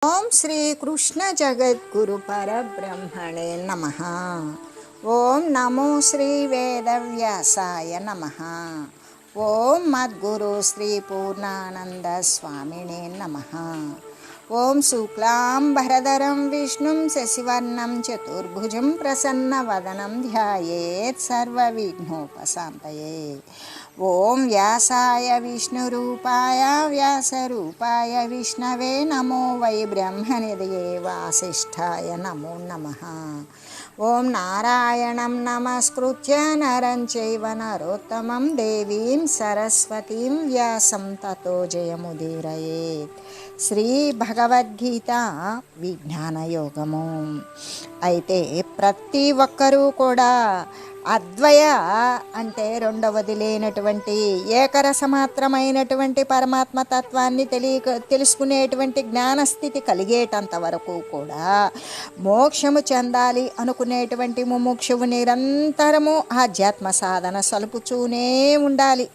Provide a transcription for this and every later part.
ఓం శ్రీ కృష్ణ జగద్గురు పరబ్రహ్మణే నమః. ఓం నమో శ్రీ వేదవ్యాసాయ నమః. ఓం మద్గురు శ్రీ పూర్ణానంద స్వామినే నమః. ఓం శుక్లాంబరధరం విష్ణుం శశివర్ణం చతుర్భుజం ప్రసన్నవదనం ధ్యాయేత్ సర్వవిఘ్నోపశాంతయే. ఓం వ్యాసాయ విష్ణురూపాయ వ్యాసరూపాయ విష్ణవే నమో వై బ్రహ్మనిధయే వాసిష్ఠాయ నమో నమః. ఓం నారాయణం నమస్కృత్య నరం చైవ నరోత్తమం దేవీం సరస్వతీం వ్యాసం తతో జయముదీరయేత్. శ్రీ భగవద్గీత విజ్ఞాన యోగము. అయితే ప్రతి ఒక్కరూ కూడా అద్వయ అంటే రెండవది లేనటువంటి ఏకరసమాత్రమైనటువంటి పరమాత్మ తత్వాన్ని తెలుసుకునేటువంటి జ్ఞానస్థితి కలిగేటంత వరకు కూడా మోక్షము చెందాలి అనుకునేటువంటి ముముక్షువు నిరంతరము ఆధ్యాత్మ సాధన సలుపుతూనే ఉండాలి.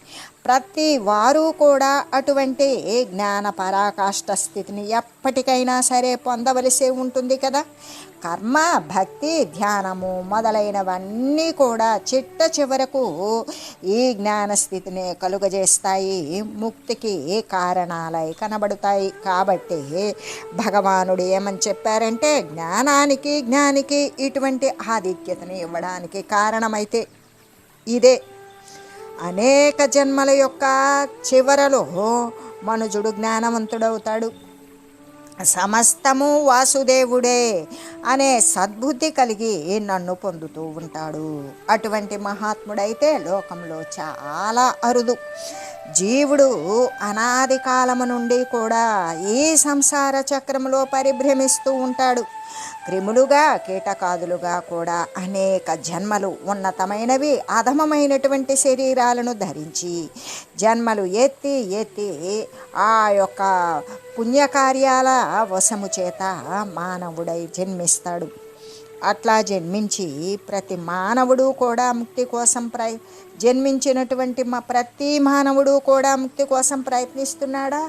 ప్రతి వారు కూడా అటువంటి జ్ఞాన పరాకాష్ఠ స్థితిని ఎప్పటికైనా సరే పొందవలసి ఉంటుంది కదా. కర్మ, భక్తి, ధ్యానము మొదలైనవన్నీ కూడా చిట్ట చివరకు ఈ జ్ఞానస్థితిని కలుగజేస్తాయి, ముక్తికి కారణాలై కనబడతాయి. కాబట్టి భగవానుడు ఏమని చెప్పారంటే, జ్ఞానికి ఇటువంటి ఆధిక్యతని ఇవ్వడానికి కారణమైతే ఇదే. అనేక జన్మల యొక్క చివరలో మనుజుడు జ్ఞానవంతుడవుతాడు. సమస్తము వాసుదేవుడే అనే సద్బుద్ధి కలిగి నన్ను పొందుతూ ఉంటాడు. అటువంటి మహాత్ముడైతే లోకంలో చాలా అరుదు. జీవుడు అనాది కాలము నుండి కూడా ఈ సంసార చక్రంలో పరిభ్రమిస్తూ ఉంటాడు. క్రిములుగా, కీటకాదులుగా కూడా అనేక జన్మలు ఉన్నతమైనవి అధమమైనటువంటి శరీరాలను ధరించి జన్మలు ఎత్తి ఆ యొక్క పుణ్యకార్యాల వశము చేత మానవుడై జన్మిస్తాడు. అట్లా జన్మించి ప్రతి మానవుడు కూడా ముక్తి కోసం జన్మించినటువంటి ప్రతి మానవుడు కూడా ముక్తి కోసం ప్రయత్నిస్తున్నాడా?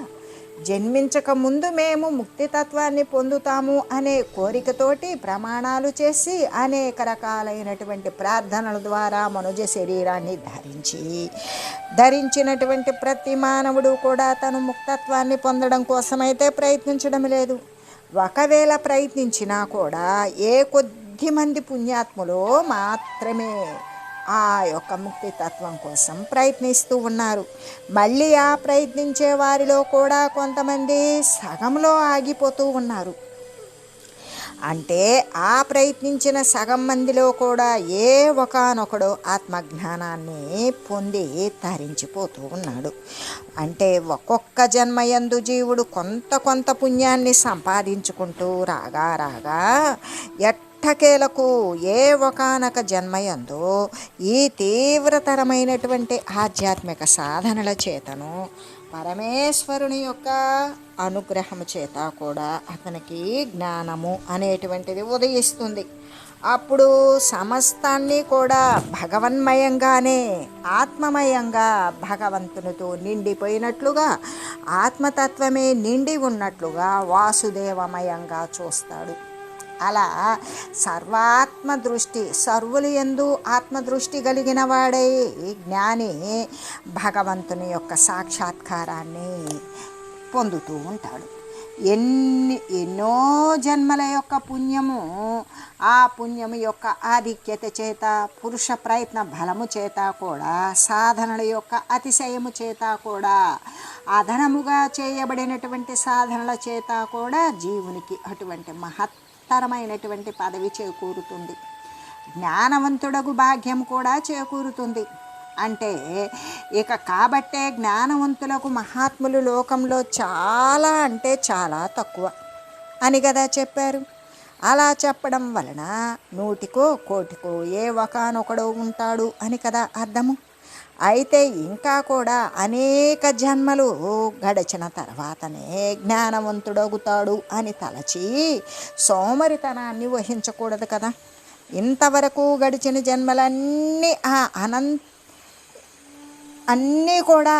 జన్మించక ముందు మేము ముక్తితత్వాన్ని పొందుతాము అనే కోరికతోటి ప్రమాణాలు చేసి అనేక రకాలైనటువంటి ప్రార్థనల ద్వారా మనుజ శరీరాన్ని ధరించినటువంటి ప్రతి మానవుడు కూడా తను ముక్తత్వాన్ని పొందడం కోసమైతే ప్రయత్నించడం లేదు. ఒకవేళ ప్రయత్నించినా కూడా కొద్ది మంది పుణ్యాత్ములు మాత్రమే ఆ యొక్క ముక్తితత్వం కోసం ప్రయత్నిస్తూ ఉన్నారు. మళ్ళీ ఆ ప్రయత్నించే వారిలో కూడా కొంతమంది సగంలో ఆగిపోతూ ఉన్నారు. అంటే ఆ ప్రయత్నించిన సగం మందిలో కూడా ఒకానొకడు ఆత్మజ్ఞానాన్ని పొంది తరించిపోతూ ఉన్నాడు. అంటే ఒక్కొక్క జన్మయందు జీవుడు కొంత పుణ్యాన్ని సంపాదించుకుంటూ రాగా ఎట్టకేలకు ఒకానొక జన్మయందు ఈ తీవ్రతరమైనటువంటి ఆధ్యాత్మిక సాధనల చేతను పరమేశ్వరుని యొక్క అనుగ్రహము చేత కూడా అతనికి జ్ఞానము అనేటువంటిది ఉదయిస్తుంది. అప్పుడు సమస్తాన్ని కూడా భగవన్మయంగానే ఆత్మమయంగా భగవంతునితో నిండిపోయినట్లుగా ఆత్మతత్వమే నిండి ఉన్నట్లుగా వాసుదేవమయంగా చూస్తాడు. అలా సర్వాత్మ దృష్టి, సర్వులు యందు ఆత్మదృష్టి కలిగిన వాడే జ్ఞాని భగవంతుని యొక్క సాక్షాత్కారాన్ని పొందుతూ ఉంటాడు. ఎన్నో జన్మల యొక్క పుణ్యము, ఆ పుణ్యము యొక్క ఆధిక్యత చేత, పురుష ప్రయత్న బలము చేత కూడా, సాధనల యొక్క అతిశయము చేత కూడా, అదనముగా చేయబడినటువంటి సాధనల చేత కూడా జీవునికి అటువంటి మహత్తరమైనటువంటి పదవి చేకూరుతుంది. జ్ఞానవంతుడగు భాగ్యం కూడా చేకూరుతుంది. అంటే కాబట్టే జ్ఞానవంతులకు మహాత్ములు లోకంలో చాలా తక్కువ అని కదా చెప్పారు. అలా చెప్పడం వలన 100కో 1,00,00,000కో ఒకానొకడు ఉంటాడు అని కదా అర్థము. అయితే ఇంకా కూడా అనేక జన్మలు గడిచిన తర్వాతనే జ్ఞానవంతుడవుతాడు అని తలచి సోమరితనాన్ని వహించకూడదు కదా. ఇంతవరకు గడిచిన జన్మలన్నీ అన్నీ కూడా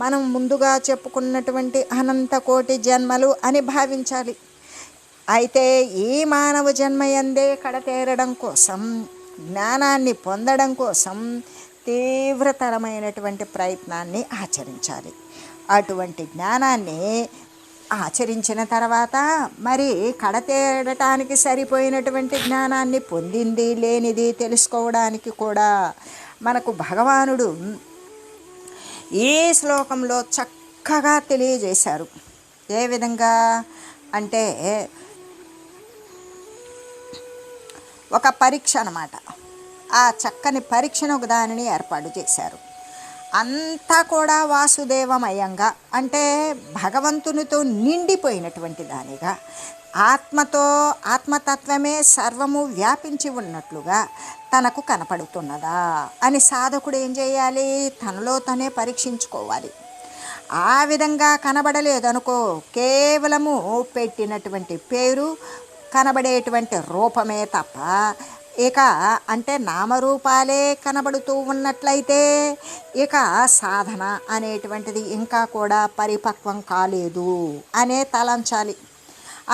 మనం ముందుగా చెప్పుకున్నటువంటి అనంత కోటి జన్మలు అని భావించాలి. అయితే ఈ మానవ జన్మయందే కడతేరడం కోసం, జ్ఞానాన్ని పొందడం కోసం తీవ్రతరమైనటువంటి ప్రయత్నాన్ని ఆచరించాలి. అటువంటి జ్ఞానాన్ని ఆచరించిన తర్వాత మరి కడతేరటానికి సరిపోయినటువంటి జ్ఞానాన్ని పొందింది లేనిది తెలుసుకోవడానికి కూడా మనకు భగవానుడు ఈ శ్లోకంలో చక్కగా తెలియజేశారు. ఏ విధంగా అంటే ఒక పరీక్ష అన్నమాట. ఆ చక్కని పరీక్షను ఒక దానిని ఏర్పాటు చేశారు. అంతా కూడా వాసుదేవమయంగా, అంటే భగవంతునితో నిండిపోయినటువంటి దానిగా, ఆత్మతత్వమే సర్వము వ్యాపించి ఉన్నట్లుగా తనకు కనపడుతున్నదా అని సాధకుడు ఏం చేయాలి? తనలో తనే పరీక్షించుకోవాలి. ఆ విధంగా కనబడలేదనుకో, కేవలము పెట్టినటువంటి పేరు, కనబడేటువంటి రూపమే తప్ప ఇక అంటే నామరూపాలే కనబడుతూ ఉన్నట్లయితే ఇక సాధన అనేటువంటిది ఇంకా కూడా పరిపక్వం కాలేదు అనే తలంచాలి.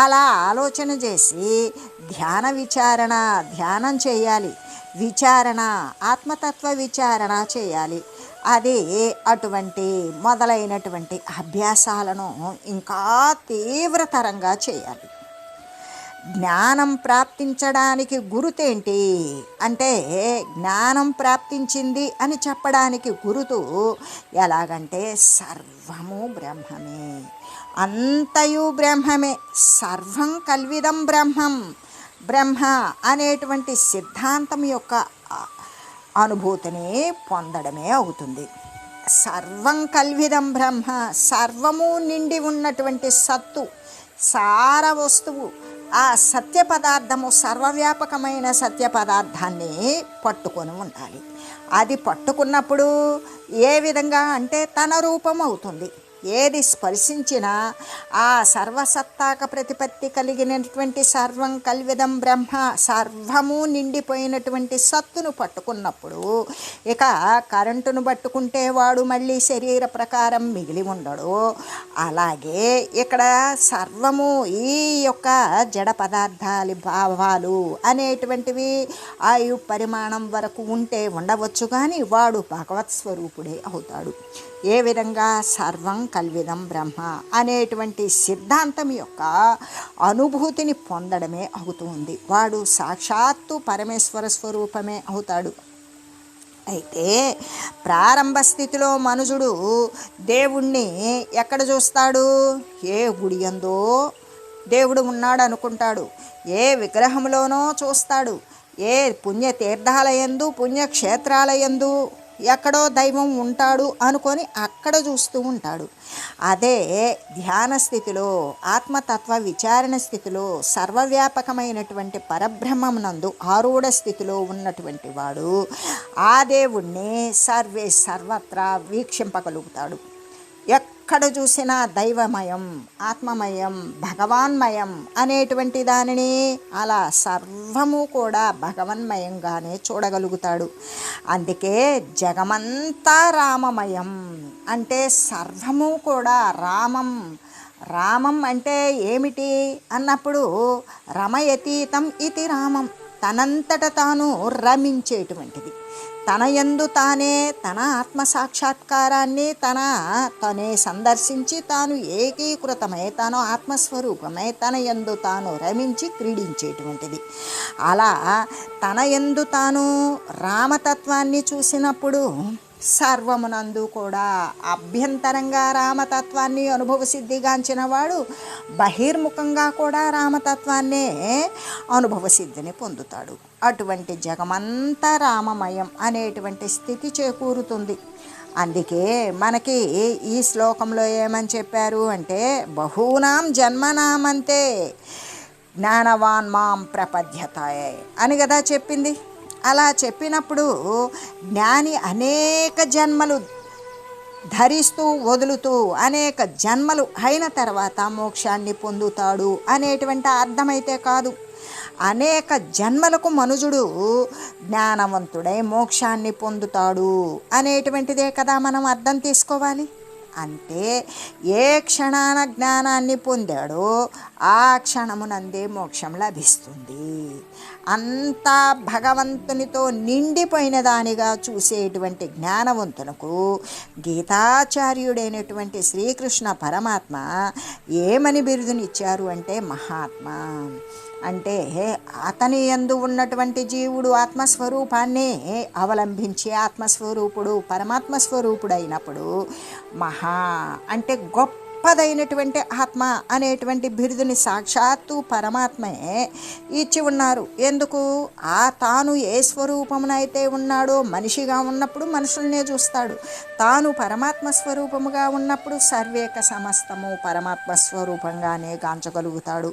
అలా ఆలోచన చేసి ధ్యానం చేయాలి. ఆత్మతత్వ విచారణ చేయాలి. అది అటువంటి మొదలైనటువంటి అభ్యాసాలను ఇంకా తీవ్రతరంగా చేయాలి. జ్ఞానం ప్రాప్తించడానికి గురుతేంటి అంటే, జ్ఞానం ప్రాప్తించింది అని చెప్పడానికి గురుతు ఎలాగంటే సర్వము బ్రహ్మమే, అంతయు బ్రహ్మమే, సర్వం కల్విదం బ్రహ్మ అనేటువంటి సిద్ధాంతం యొక్క అనుభూతిని పొందడమే అవుతుంది. సర్వం కల్విదం బ్రహ్మ, సర్వము నిండి ఉన్నటువంటి సత్తు, సార వస్తువు, ఆ సత్య పదార్థము, సర్వవ్యాపకమైన సత్య పదార్థాన్ని పట్టుకొని ఉండాలి. అది పట్టుకున్నప్పుడు ఏ విధంగా అంటే తన రూపం అవుతుంది. ఏది స్పర్శించినా ఆ సర్వసత్తాక ప్రతిపత్తి కలిగినటువంటి సర్వం కల్విదం బ్రహ్మ, సర్వము నిండిపోయినటువంటి సత్తును పట్టుకున్నప్పుడు ఇక కరెంటును పట్టుకుంటే వాడు మళ్ళీ శరీర ప్రకారం మిగిలి ఉండడు. అలాగే ఇక్కడ సర్వము ఈ యొక్క జడ పదార్థాలు, భావాలు అనేటువంటివి ఆయు పరిమాణం వరకు ఉంటే ఉండవచ్చు, కానీ వాడు భగవత్ స్వరూపుడే అవుతాడు. ఏ విధంగా సర్వం కల్విదం బ్రహ్మ అనేటువంటి సిద్ధాంతం యొక్క అనుభూతిని పొందడమే అవుతుంది. వాడు సాక్షాత్తు పరమేశ్వర స్వరూపమే అవుతాడు. అయితే ప్రారంభ స్థితిలో మనుజుడు దేవుణ్ణి ఎక్కడ చూస్తాడు? ఏ గుడి యందో దేవుడు ఉన్నాడు అనుకుంటాడు, ఏ విగ్రహంలోనో చూస్తాడు, ఏ పుణ్యతీర్థాలయందు పుణ్యక్షేత్రాలయందు ఎక్కడో దైవం ఉంటాడు అనుకొని అక్కడ చూస్తూ ఉంటాడు. అదే ధ్యాన స్థితిలో, ఆత్మతత్వ విచారణ స్థితిలో, సర్వవ్యాపకమైనటువంటి పరబ్రహ్మమునందు ఆరూఢ స్థితిలో ఉన్నటువంటి వాడు ఆ దేవుణ్ణి సర్వత్రా వీక్షింపగలుగుతాడు. ఎక్కడ చూసినా దైవమయం, ఆత్మమయం, భగవాన్మయం అనేటువంటి దానిని అలా సర్వము కూడా భగవన్మయంగానే చూడగలుగుతాడు. అందుకే జగమంతా రామమయం అంటే సర్వము కూడా రామం అంటే ఏమిటి అన్నప్పుడు రమయతీతం ఇది రామం, తనంతట తాను రమించేటువంటిది, తన యందు తానే తన ఆత్మసాక్షాత్కారాన్ని తనే సందర్శించి తాను ఏకీకృతమై తాను ఆత్మస్వరూపమై తన యందు తాను రమించి క్రీడించేటువంటిది. అలా తన యందు తాను రామతత్వాన్ని చూసినప్పుడు సర్వమునందు కూడా అభ్యంతరంగా రామతత్వాన్ని అనుభవ సిద్ధిగాంచిన వాడు బహిర్ముఖంగా కూడా రామతత్వాన్నే అనుభవ సిద్ధిని పొందుతాడు. అటువంటి జగమంతా రామమయం అనేటువంటి స్థితి చేకూరుతుంది. అందుకే మనకి ఈ శ్లోకంలో ఏమని చెప్పారు అంటే, బహూనాం జన్మనామంతే జ్ఞానవాన్ మాం ప్రపద్యతాయ అని కదా చెప్పింది. అలా చెప్పినప్పుడు జ్ఞాని అనేక జన్మలు ధరిస్తూ వదులుతూ అనేక జన్మలు అయిన తర్వాత మోక్షాన్ని పొందుతాడు అనేటువంటి అర్థమైతే కాదు. అనేక జన్మలకు మనుజుడు జ్ఞానవంతుడై మోక్షాన్ని పొందుతాడు అనేటువంటిదే కదా మనం అర్థం తీసుకోవాలి. అంటే ఏ క్షణాన జ్ఞానాన్ని పొందాడో ఆ క్షణమునందే మోక్షం లభిస్తుంది. అంతా భగవంతునితో నిండిపోయిన దానిగా చూసేటువంటి జ్ఞానవంతునకు గీతాచార్యుడైనటువంటి శ్రీకృష్ణ పరమాత్మ ఏమని బిరుదునిచ్చారు అంటే మహాత్మా. అంటే అతని యందు ఉన్నటువంటి జీవుడు ఆత్మస్వరూపాన్నే అవలంబించి ఆత్మస్వరూపుడు పరమాత్మ స్వరూపుడైనప్పుడు మహా అంటే గొప్పదైనటువంటి ఆత్మ అనేటువంటి బిరుదుని సాక్షాత్తు పరమాత్మే ఇచ్చి ఉన్నారు. ఎందుకు? తాను ఏ స్వరూపమునైతే ఉన్నాడో మనిషిగా ఉన్నప్పుడు మనుషుల్నే చూస్తాడు. తాను పరమాత్మ స్వరూపముగా ఉన్నప్పుడు సర్వేక సమస్తము పరమాత్మ స్వరూపంగానే గాంచగలుగుతాడు.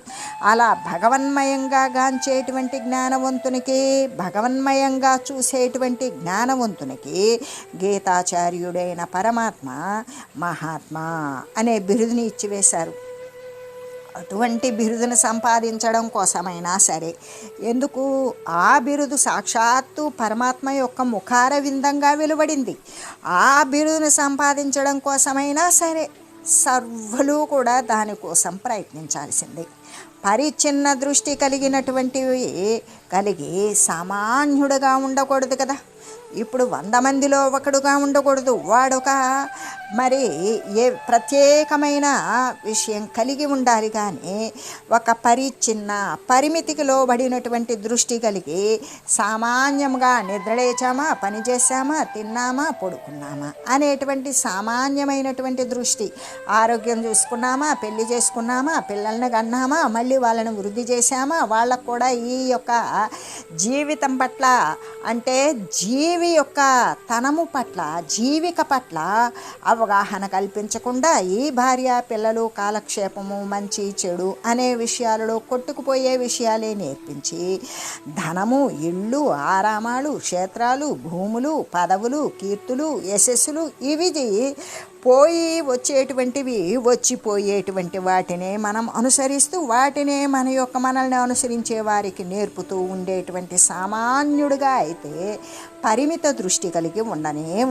అలా భగవన్మయంగా గాంచేటువంటి జ్ఞానవంతునికి, భగవన్మయంగా చూసేటువంటి జ్ఞానవంతునికి గీతాచార్యుడైన పరమాత్మ మహాత్మా అనే బిరుదుని ఇచ్చివేశారు. అటువంటి బిరుదును సంపాదించడం కోసమైనా సరే, ఎందుకు? ఆ బిరుదు సాక్షాత్తు పరమాత్మ యొక్క ముఖార విందంగా వెలువడింది. ఆ బిరుదును సంపాదించడం కోసమైనా సరే సర్వులు కూడా దానికోసం ప్రయత్నించాల్సిందే. పరిచ్ఛిన్న దృష్టి కలిగినటువంటివి కలిగి సామాన్యుడుగా ఉండకూడదు కదా. ఇప్పుడు 100 మందిలో ఒకడుగా ఉండకూడదు. వాడొక మరి ఏ ప్రత్యేకమైన విషయం కలిగి ఉండాలి. కానీ ఒక పరిచ్ఛిన్న పరిమితికి లోబడినటువంటి దృష్టి కలిగి సామాన్యంగా నిద్రలేచామా, పని చేసామా, తిన్నామా, పడుకున్నామా అనేటువంటి సామాన్యమైనటువంటి దృష్టి, ఆరోగ్యం చూసుకున్నామా, పెళ్లి చేసుకున్నామా, పిల్లల్ని కన్నామా, మళ్ళీ వాళ్ళని వృద్ధి చేశామా, వాళ్ళకు కూడా ఈ యొక్క జీవితం పట్ల అంటే జీవి యొక్క తనము పట్ల, జీవిక పట్ల అవగాహన కల్పించకుండా ఈ భార్య పిల్లలు కాలక్షేపము, మంచి చెడు అనే విషయాలలో కొట్టుకుపోయే విషయాలే నేర్పించి ధనము, ఇళ్ళు, ఆరామాలు, క్షేత్రాలు, భూములు, పదవులు, కీర్తులు, యశస్సులు ఇవి పోయి వచ్చేటువంటివి, వచ్చిపోయేటువంటి వాటినే మనం అనుసరిస్తూ వాటినే మనల్ని అనుసరించే వారికి నేర్పుతూ ఉండేటువంటి సామాన్యుడిగా అయితే పరిమిత దృష్టి కలిగి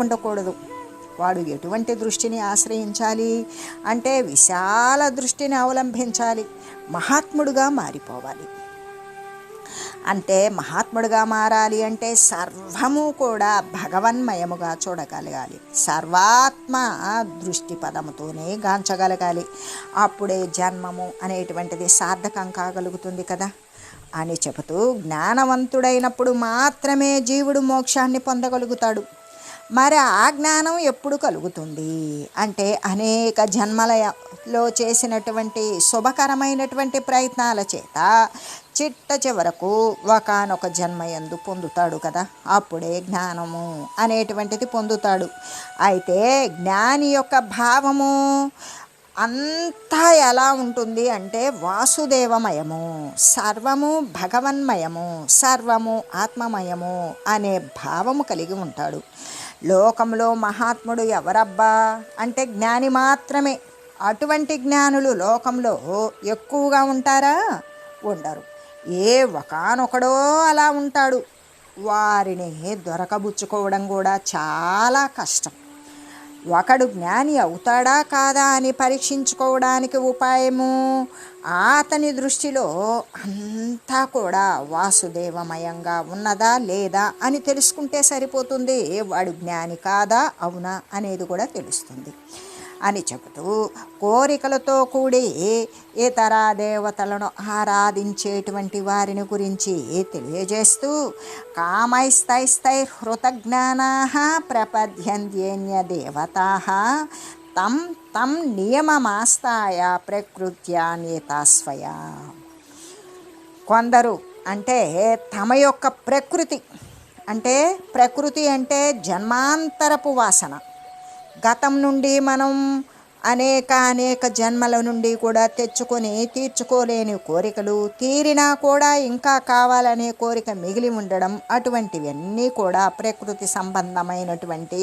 ఉండకూడదు. వాడు ఎటువంటి దృష్టిని ఆశ్రయించాలి అంటే విశాల దృష్టిని అవలంబించాలి. మహాత్ముడుగా మారిపోవాలి. అంటే మహాత్ముడుగా మారాలి అంటే సర్వము కూడా భగవన్మయముగా చూడగలగాలి. సర్వాత్మ దృష్టి పదముతోనే గాంచగలగాలి. అప్పుడే జన్మము అనేటువంటిది సార్థకం కాగలుగుతుంది కదా అని చెబుతూ, జ్ఞానవంతుడైనప్పుడు మాత్రమే జీవుడు మోక్షాన్ని పొందగలుగుతాడు. మరి ఆ జ్ఞానం ఎప్పుడు కలుగుతుంది అంటే అనేక జన్మలలో చేసినటువంటి శుభకరమైనటువంటి ప్రయత్నాల చేత చిట్ట చివరకు ఒకానొక జన్మయందు పొందుతాడు కదా. అప్పుడే జ్ఞానము అనేటువంటిది పొందుతాడు. అయితే జ్ఞాని యొక్క భావము అంతా ఎలా ఉంటుంది అంటే వాసుదేవమయము, సర్వము భగవన్మయము, సర్వము ఆత్మమయము అనే భావము కలిగి ఉంటాడు. లోకంలో మహాత్ముడు ఎవరబ్బా అంటే జ్ఞాని మాత్రమే. అటువంటి జ్ఞానులు లోకంలో ఎక్కువగా ఉంటారా? ఉండరు. ఒకానొకడో అలా ఉంటాడు. వారిని దొరకబుచ్చుకోవడం కూడా చాలా కష్టం. ఒకడు జ్ఞాని అవుతాడా కాదా అని పరీక్షించుకోవడానికి ఉపాయము అతని దృష్టిలో అంతా కూడా వాసుదేవమయంగా ఉన్నదా లేదా అని తెలుసుకుంటే సరిపోతుంది. వాడు జ్ఞాని కాదా అవునా అనేది కూడా తెలుస్తుంది అని చెబుతూ, కోరికలతో కూడి ఇతర దేవతలను ఆరాధించేటువంటి వారిని గురించి తెలియజేస్తూ, కామైస్తైస్తైర్హృతజ్ఞానాః ప్రపద్యంత్యేన్య దేవతాః తం తం నియమమాస్తాయ ప్రకృత్యాన్యేతాస్వయ. కొందరు అంటే తమ యొక్క ప్రకృతి అంటే జన్మాంతరపు వాసన, గతం నుండి మనం అనేక జన్మల నుండి కూడా తెచ్చుకొని తీర్చుకోలేని కోరికలు, తీరినా కూడా ఇంకా కావాలనే కోరిక మిగిలి ఉండడం, అటువంటివన్నీ కూడా ప్రకృతి సంబంధమైనటువంటి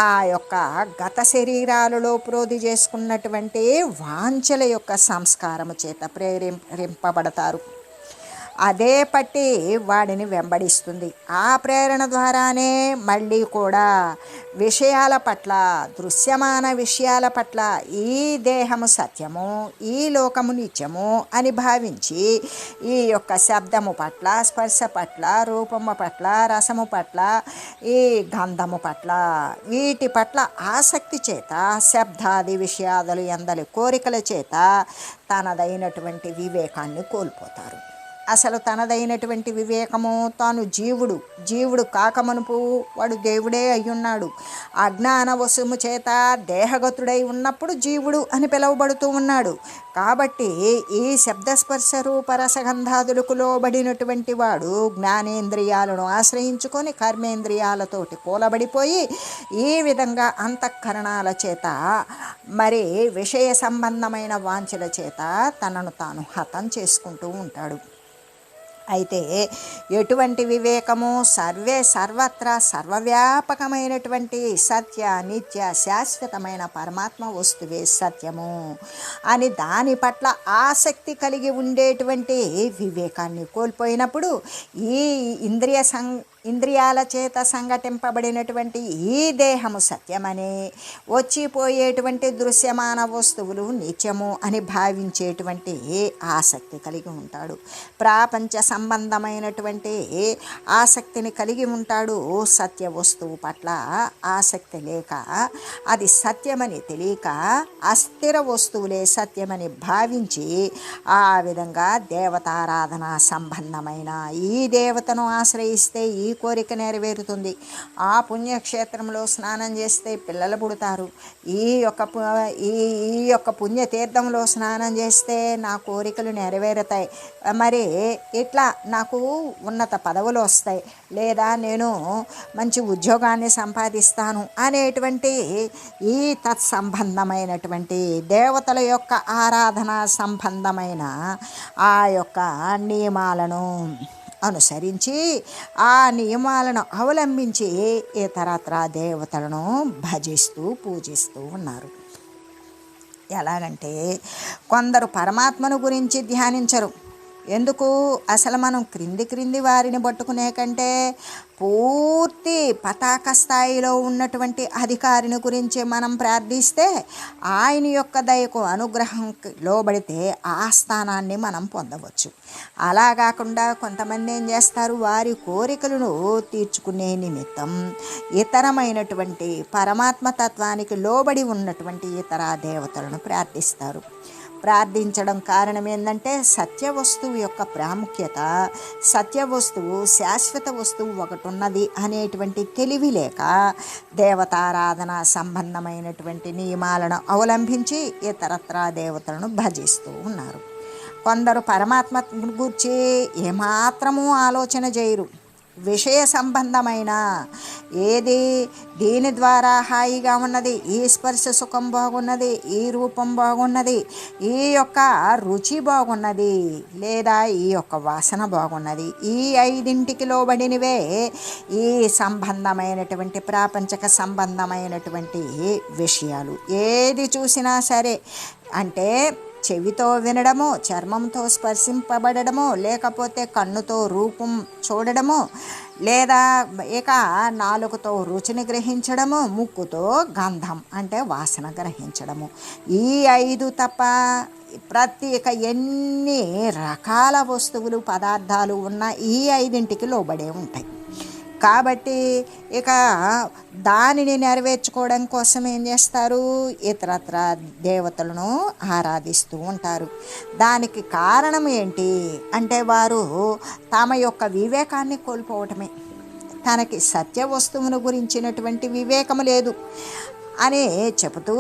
ఆ యొక్క గత శరీరాలలో ప్రోధి చేసుకున్నటువంటి వాంఛల యొక్క సంస్కారము చేత ప్రేరింపబడతారు. అదే పట్టి వాడిని వెంబడిస్తుంది. ఆ ప్రేరణ ద్వారానే మళ్ళీ కూడా విషయాల పట్ల, దృశ్యమాన విషయాల పట్ల ఈ దేహము సత్యము, ఈ లోకము నిత్యము అని భావించి ఈ యొక్క శబ్దము పట్ల, స్పర్శ పట్ల, రూపము పట్ల, రసము పట్ల, ఈ గంధము పట్ల, వీటి పట్ల ఆసక్తి చేత, శబ్దాది విషయాదులు ఎందలి కోరికల చేత తనదైనటువంటి వివేకాన్ని కోల్పోతారు. అసలు తనదైనటువంటి వివేకము, తాను జీవుడు కాకమనుపు వాడు దేవుడే అయ్యున్నాడు. అజ్ఞాన వశము చేత దేహగతుడై ఉన్నప్పుడు జీవుడు అని పిలువబడుతూ ఉన్నాడు. కాబట్టి ఈ శబ్దస్పర్శ రూపరసగంధాదులకు లోబడినటువంటి వాడు జ్ఞానేంద్రియాలను ఆశ్రయించుకొని కర్మేంద్రియాలతోటి కూలబడిపోయి ఈ విధంగా అంతఃకరణాల చేత మరి విషయ సంబంధమైన వాంఛల చేత తనను తాను హతం చేసుకుంటూ ఉంటాడు. అయితే ఎటువంటి వివేకము? సర్వత్రా సర్వవ్యాపకమైనటువంటి సత్య, నిత్య, శాశ్వతమైన పరమాత్మ వస్తువే సత్యము అని దాని పట్ల ఆసక్తి కలిగి ఉండేటువంటి వివేకాన్ని కోల్పోయినప్పుడు ఈ ఇంద్రియాల చేత సంఘటింపబడినటువంటి ఈ దేహము సత్యమని, వచ్చిపోయేటువంటి దృశ్యమాన వస్తువులు నిత్యము అని భావించేటువంటి ఆసక్తి కలిగి ఉంటాడు. ప్రాపంచ సంబంధమైనటువంటి ఆసక్తిని కలిగి ఉంటాడు. సత్య వస్తువు పట్ల ఆసక్తి లేక, అది సత్యమని తెలియక అస్థిర వస్తువులే సత్యమని భావించి ఆ విధంగా దేవతారాధన సంబంధమైన ఈ దేవతను ఆశ్రయిస్తే ఈ కోరిక నెరవేరుతుంది. ఆ పుణ్యక్షేత్రంలో స్నానం చేస్తే పిల్లలు పుడతారు. ఈ యొక్క పుణ్యతీర్థంలో స్నానం చేస్తే నా కోరికలు నెరవేరుతాయి. మరి ఇట్లా నాకు ఉన్నత పదవులు వస్తాయి, లేదా నేను మంచి ఉద్యోగాన్ని సంపాదిస్తాను అనేటువంటి ఈ తత్సంబంధమైనటువంటి దేవతల యొక్క ఆరాధన సంబంధమైన ఆ యొక్క నియమాలను అనుసరించి, ఆ నియమాలను అవలంబించి ఇతరత్ర దేవతలను భజిస్తూ పూజిస్తూ ఉన్నారు. ఎలాగంటే కొందరు పరమాత్మను గురించి ధ్యానించరు. ఎందుకు? అసలు మనం క్రింది వారిని పట్టుకునే కంటే పూర్తి పతాక స్థాయిలో ఉన్నటువంటి అధికారిని గురించి మనం ప్రార్థిస్తే ఆయన యొక్క దయకు అనుగ్రహం లోబడితే ఆ స్థానాన్ని మనం పొందవచ్చు. అలా కాకుండా కొంతమంది ఏం చేస్తారు? వారి కోరికలను తీర్చుకునే నిమిత్తం ఇతరమైనటువంటి పరమాత్మతత్వానికి లోబడి ఉన్నటువంటి ఇతర దేవతలను ప్రార్థిస్తారు. ప్రార్థించడం కారణం ఏంటంటే సత్యవస్తువు యొక్క ప్రాముఖ్యత, సత్యవస్తువు శాశ్వత వస్తువు ఒకటి ఉన్నది అనేటువంటి తెలివి లేక దేవతారాధన సంబంధమైనటువంటి నియమాలను అవలంబించి ఇతరత్రా దేవతలను భజిస్తూ ఉన్నారు. కొందరు పరమాత్మ గురించి ఏమాత్రమూ ఆలోచన చేయరు. విషయ సంబంధమైన ఏది దీని ద్వారా హాయిగా ఉన్నది, ఈ స్పర్శ సుఖం బాగున్నది, ఈ రూపం బాగున్నది, ఈ యొక్క రుచి బాగున్నది, లేదా ఈ యొక్క వాసన బాగున్నది, ఈ ఐదింటికి లోబడినవే ఈ సంబంధమైనటువంటి ప్రాపంచక సంబంధమైనటువంటి విషయాలు. ఏది చూసినా సరే అంటే చెవితో వినడము, చర్మంతో స్పర్శింపబడము, లేకపోతే కన్నుతో రూపం చూడడము, లేదా ఇక నాలుకతో రుచిని గ్రహించడము, ముక్కుతో గంధం అంటే వాసన గ్రహించడము. ఈ 5 తప్ప ప్రత్యేక ఎన్ని రకాల వస్తువులు పదార్థాలు ఉన్న ఈ 5ంటికి లోబడే ఉంటాయి. కాబట్టి ఇక దానిని నెరవేర్చుకోవడం కోసం ఏం చేస్తారు? ఇతరత్ర దేవతలను ఆరాధిస్తూ ఉంటారు. దానికి కారణం ఏంటి అంటే వారు తమ యొక్క వివేకాన్ని కోల్పోవటమే. తనకి సత్య వస్తువును గురించినటువంటి వివేకము లేదు అని చెబుతూ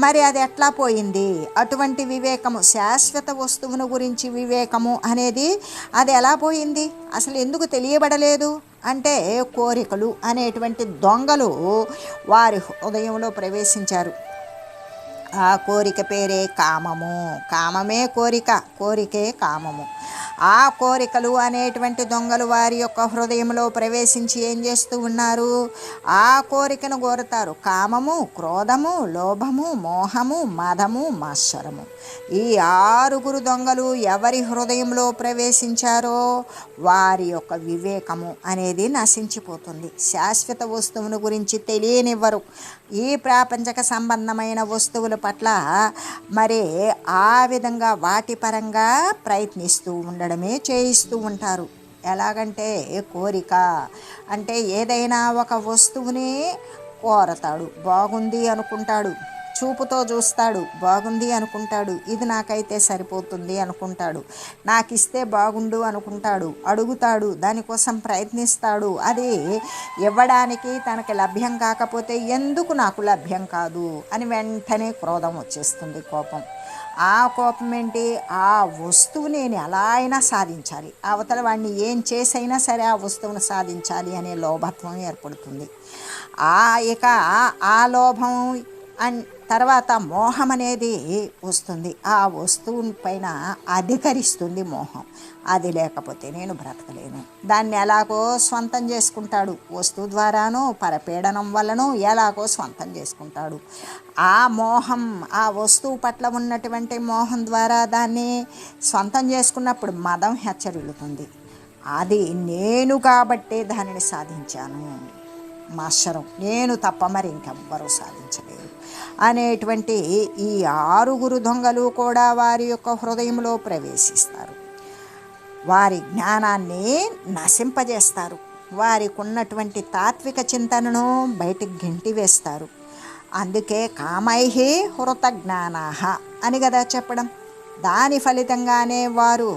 మరి అది ఎట్లా పోయింది? అటువంటి వివేకము, శాశ్వత వస్తువును గురించి వివేకము అనేది అది ఎలా పోయింది? అసలు ఎందుకు తెలియబడలేదు అంటే కోరికలు అనేటువంటి దొంగలు వారి హృదయంలో ప్రవేశించారు. ఆ కోరిక పేరే కామము. కామమే కోరిక, కోరికే కామము. ఆ కోరికలు అనేటువంటి దొంగలు వారి యొక్క హృదయంలో ప్రవేశించి ఏం చేస్తూ ఉన్నారు? ఆ కోరికను కోరుతారు. కామము, క్రోధము, లోభము, మోహము, మదము, మత్సరము. ఈ 6 దొంగలు ఎవరి హృదయంలో ప్రవేశించారో వారి యొక్క వివేకము అనేది నశించిపోతుంది. శాశ్వత వస్తువును గురించి తెలియనివ్వరు. ఈ ప్రాపంచక సంబంధమైన వస్తువుల పట్ల మరి ఆ విధంగా వాటి పరంగా ప్రయత్నిస్తూ ఉండడమే చేయిస్తూ ఉంటారు. ఎలాగంటే కోరిక అంటే ఏదైనా ఒక వస్తువుని కోరతాడు, బాగుంది అనుకుంటాడు, చూపుతో చూస్తాడు, బాగుంది అనుకుంటాడు, ఇది నాకైతే సరిపోతుంది అనుకుంటాడు, నాకు ఇస్తే బాగుండు అనుకుంటాడు, అడుగుతాడు, దానికోసం ప్రయత్నిస్తాడు. అది ఇవ్వడానికి తనకి లభ్యం కాకపోతే ఎందుకు నాకు లభ్యం కాదు అని వెంటనే క్రోధం వచ్చేస్తుంది, కోపం. ఆ కోపం ఏంటి? ఆ వస్తువు నేను ఎలా అయినా సాధించాలి, అవతల వాడిని ఏం చేసైనా సరే ఆ వస్తువును సాధించాలి అనే లోభత్వం ఏర్పడుతుంది. ఇక ఆ లోభం తర్వాత మోహం అనేది వస్తుంది. ఆ వస్తువు పైన అధికరిస్తుంది మోహం. అది లేకపోతే నేను బ్రతకలేను. దాన్ని ఎలాగో స్వంతం చేసుకుంటాడు, వస్తువు ద్వారానో పరపీడనం వల్లనో ఎలాగో స్వంతం చేసుకుంటాడు. ఆ మోహం, ఆ వస్తువు పట్ల ఉన్నటువంటి మోహం ద్వారా దాన్ని స్వంతం చేసుకున్నప్పుడు మదం హెచ్చరిల్లుతుంది. అది నేను కాబట్టే దానిని సాధించాను, మత్సరం, నేను తప్ప మరి ఇంకెవ్వరూ సాధించలేరు అనేటువంటి ఈ 6 దొంగలు కూడా వారి యొక్క హృదయంలో ప్రవేశిస్తారు. వారి జ్ఞానాన్ని నశింపజేస్తారు. వారికి ఉన్నటువంటి తాత్విక చింతనను బయటికి గెంటివేస్తారు. అందుకే కామైహి హృత జ్ఞానాహ అని కదా చెప్పడం. దాని ఫలితంగానే వారు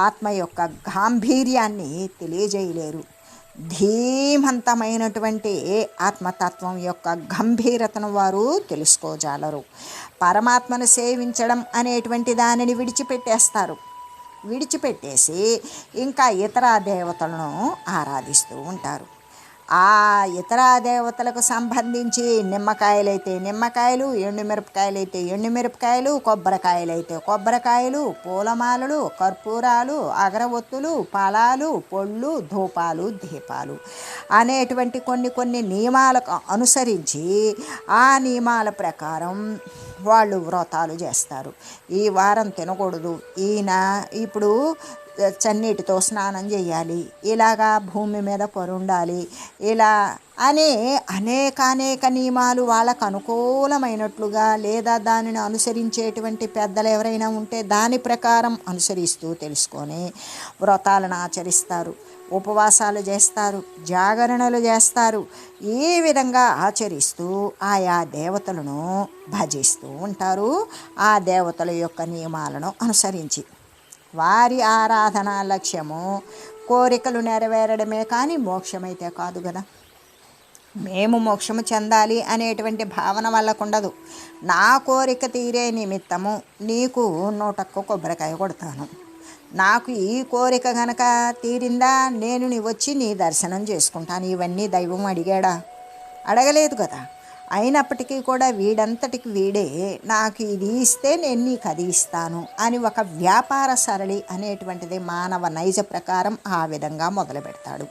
ఆత్మ యొక్క గాంభీర్యాన్ని తెలియజేయలేరు. ధీమంతమైనటువంటి ఆత్మతత్వం యొక్క గంభీరతను వారు తెలుసుకోజాలరు. పరమాత్మను సేవించడం అనేటువంటి దానిని విడిచిపెట్టేసి ఇంకా ఇతర దేవతలను ఆరాధిస్తూ ఉంటారు. ఆ ఇతర దేవతలకు సంబంధించి నిమ్మకాయలైతే నిమ్మకాయలు, ఎండుమిరపకాయలైతే ఎండుమిరపకాయలు, కొబ్బరికాయలైతే కొబ్బరికాయలు, పూలమాలలు, కర్పూరాలు, అగరవత్తులు, ఫలాలు, పొళ్ళు, ధూపాలు, దీపాలు అనేటువంటి కొన్ని నియమాలకు అనుసరించి ఆ నియమాల ప్రకారం వాళ్ళు వ్రతాలు చేస్తారు. ఈ వారం తినకూడదు, ఇప్పుడు చన్నీటితో స్నానం చేయాలి, ఇలాగా భూమి మీద పరుండాలి, ఇలా అని అనేక నియమాలు వాళ్ళకు అనుకూలమైనట్లుగా లేదా దానిని అనుసరించేటువంటి పెద్దలు ఎవరైనా ఉంటే దాని ప్రకారం అనుసరిస్తూ తెలుసుకొని వ్రతాలను ఆచరిస్తారు, ఉపవాసాలు చేస్తారు, జాగరణలు చేస్తారు. ఈ విధంగా ఆచరిస్తూ ఆయా దేవతలను భజిస్తూ ఉంటారు. ఆ దేవతల యొక్క నియమాలను అనుసరించి వారి ఆరాధన లక్ష్యము కోరికలు నెరవేరడమే కానీ మోక్షమైతే కాదు కదా. మేము మోక్షము చెందాలి అనేటువంటి భావన వాళ్ళకుండదు. నా కోరిక తీరే నిమిత్తము నీకు 100 కొబ్బరికాయ కొడతాను, నాకు ఈ కోరిక గనక తీరిందా నేను నీ వచ్చి నీ దర్శనం చేసుకుంటాను. ఇవన్నీ దైవం అడిగాడా? అడగలేదు కదా. అయినప్పటికీ కూడా వీడంతటికి వీడే నాకు ఇది ఇస్తే నేను నీకు అది ఇస్తాను అని ఒక వ్యాపార సరళి అనేటువంటిది మానవ నైజ ప్రకారం ఆ విధంగా మొదలు పెడతాడు.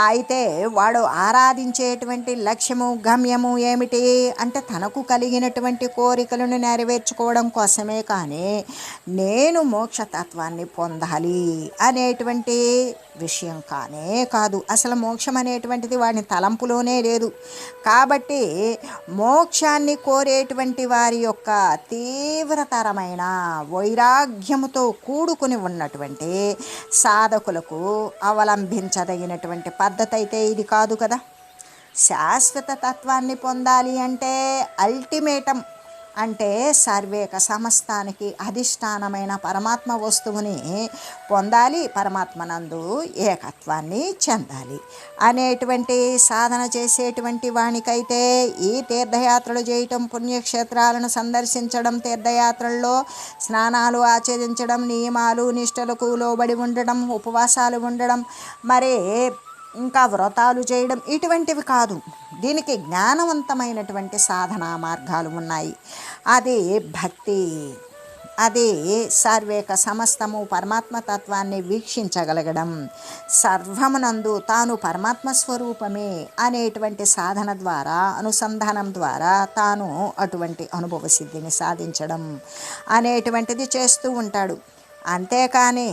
అయితే వాడు ఆరాధించేటువంటి లక్ష్యము గమ్యము ఏమిటి అంటే తనకు కలిగినటువంటి కోరికలను నెరవేర్చుకోవడం కోసమే కానీ నేను మోక్షతత్వాన్ని పొందాలి అనేటువంటి విషయం కానే కాదు. అసలు మోక్షం అనేటువంటిది వాడిని తలంపులోనే లేదు. కాబట్టి మోక్షాన్ని కోరేటువంటి వారి యొక్క తీవ్రతరమైన వైరాగ్యముతో కూడుకుని ఉన్నటువంటి సాధకులకు అవలంబించదగినటువంటి పద్ధతి అయితే ఇది కాదు కదా. శాశ్వత తత్వాన్ని పొందాలి అంటే అల్టిమేటం అంటే సర్వేక సమస్తానికి అధిష్టానమైన పరమాత్మ వస్తువుని పొందాలి, పరమాత్మనందు ఏకత్వాన్ని చెందాలి అనేటువంటి సాధన చేసేటువంటి వానికైతే ఈ తీర్థయాత్రలు చేయటం, పుణ్యక్షేత్రాలను సందర్శించడం, తీర్థయాత్రల్లో స్నానాలు ఆచరించడం, నియమాలు నిష్టలకు లోబడి ఉండడం, ఉపవాసాలు ఉండడం, మరి ఇంకా వ్రతాలు చేయడం ఇటువంటివి కాదు. దీనికి జ్ఞానవంతమైనటువంటి సాధనా మార్గాలు ఉన్నాయి. అది భక్తి అది సర్వేక సమస్తము పరమాత్మతత్వాన్ని వీక్షించగలగడం, సర్వమునందు తాను పరమాత్మ స్వరూపమే అనేటువంటి సాధన ద్వారా, అనుసంధానం ద్వారా తాను అటువంటి అనుభవ సిద్ధిని సాధించడం అనేటువంటిది చేస్తూ ఉంటాడు. అంతేకాని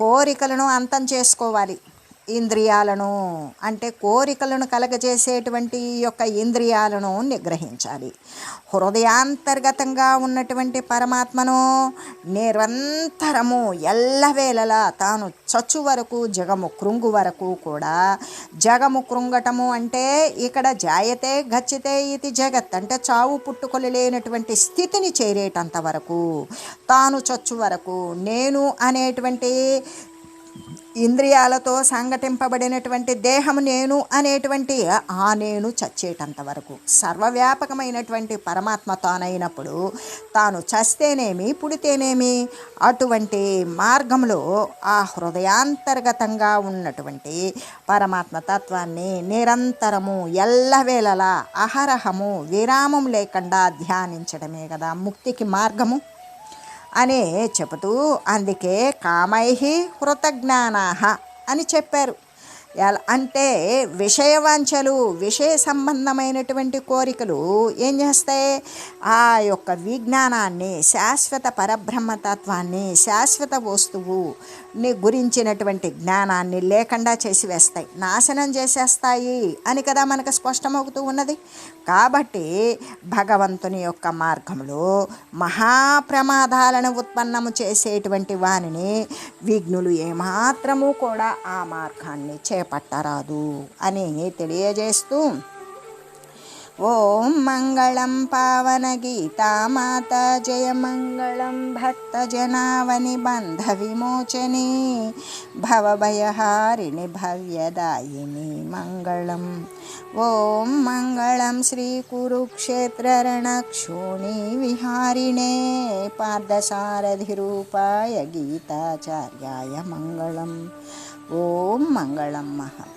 కోరికలను అంతం చేసుకోవాలి. ఇంద్రియాలను అంటే కోరికలను కలగజేసేటువంటి యొక్క ఇంద్రియాలను నిగ్రహించాలి. హృదయాంతర్గతంగా ఉన్నటువంటి పరమాత్మను నిరంతరము ఎల్లవేళలా తాను చచ్చు వరకు జగము కృంగు వరకు కూడా, జగము కృంగటము అంటే ఇక్కడ జాయతే గచ్చితే ఇది జగత్ అంటే చావు పుట్టుకొలు లేనటువంటి స్థితిని చేరేటంత వరకు, తాను చచ్చు వరకు నేను అనేటువంటి ఇంద్రియాలతో సంఘటింపబడినటువంటి దేహము నేను అనేటువంటి ఆ నేను చచ్చేటంత వరకు, సర్వవ్యాపకమైనటువంటి పరమాత్మ తానైనప్పుడు తాను చస్తేనేమి పుడితేనేమి అటువంటి మార్గంలో ఆ హృదయాంతర్గతంగా ఉన్నటువంటి పరమాత్మ తత్వాన్ని నిరంతరము ఎల్లవేళలా అహరహము విరామం లేకుండా ధ్యానించడమే కదా ముక్తికి మార్గము అనే చెబుతూ, అందుకే కామైహి హృతజ్ఞానాః అని చెప్పారు. అంటే విషయవాంఛలు, విషయ సంబంధమైనటువంటి కోరికలు ఏం చేస్తాయి, ఆ యొక్క విజ్ఞానాన్ని, శాశ్వత పరబ్రహ్మతత్వాన్ని, శాశ్వత వస్తువుని గురించినటువంటి జ్ఞానాన్ని లేకుండా చేసివేస్తాయి, నాశనం చేసేస్తాయి అని కదా మనకు స్పష్టమవుతూ ఉన్నది. కాబట్టి భగవంతుని యొక్క మార్గంలో మహాప్రమాదాలను ఉత్పన్నము చేసేటువంటి వానిని విఘ్నులు ఏమాత్రము కూడా ఆ మార్గాన్ని చేపట్టరాదు అని తెలియజేస్తూ, ఓం మంగళం పావన గీతామాత జయ మంగళం భక్త జనావని బంధ విమోచని భవభయహారిణి భవ్యదాయిని మంగళం. ఓం మంగళం శ్రీ కురుక్షేత్ర రణక్షోణి విహారిణే పార్థసారథి రూపాయ గీతాచార్యాయ మంగళం. ఓం మంగళం మహా.